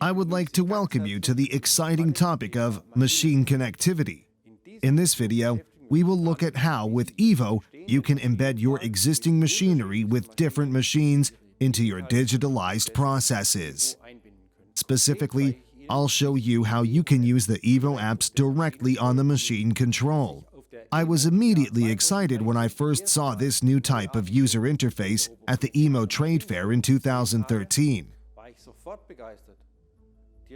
I would like to welcome you to the exciting topic of machine connectivity. In this video, we will look at how, with EVO, you can embed your existing machinery with different machines into your digitalized processes. Specifically, I'll show you how you can use the EVO apps directly on the machine control. I was immediately excited when I first saw this new type of user interface at the EVO trade fair in 2013.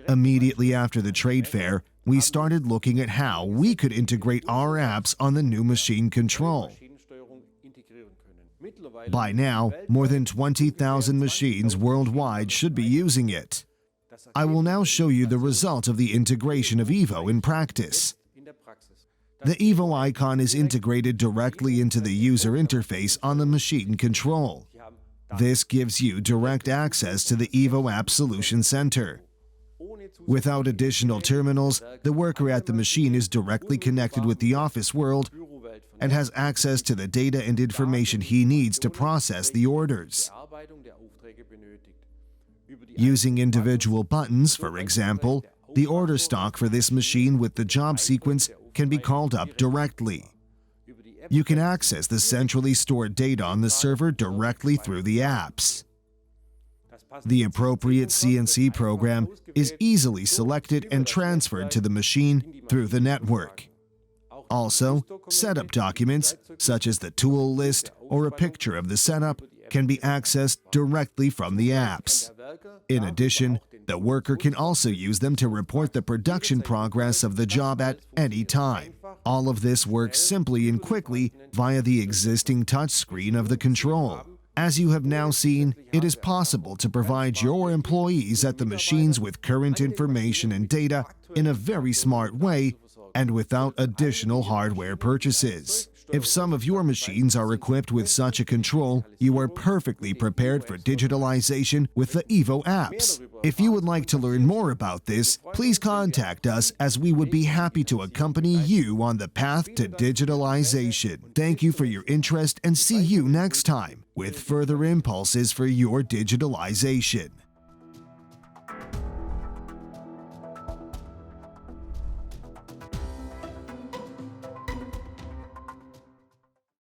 Immediately after the trade fair, we started looking at how we could integrate our apps on the new machine control. By now, more than 20,000 machines worldwide should be using it. I will now show you the result of the integration of EVO in practice. The EVO icon is integrated directly into the user interface on the machine control. This gives you direct access to the EVO App Solution Center. Without additional terminals, the worker at the machine is directly connected with the office world and has access to the data and information he needs to process the orders. Using individual buttons, for example, the order stock for this machine with the job sequence can be called up directly. You can access the centrally stored data on the server directly through the apps. The appropriate CNC program is easily selected and transferred to the machine through the network. Also, setup documents, such as the tool list or a picture of the setup, can be accessed directly from the apps. In addition, the worker can also use them to report the production progress of the job at any time. All of this works simply and quickly via the existing touchscreen of the control. As you have now seen, it is possible to provide your employees at the machines with current information and data in a very smart way and without additional hardware purchases. If some of your machines are equipped with such a control, you are perfectly prepared for digitalization with the EVO apps. If you would like to learn more about this, please contact us as we would be happy to accompany you on the path to digitalization. Thank you for your interest and see you next time with further impulses for your digitalization.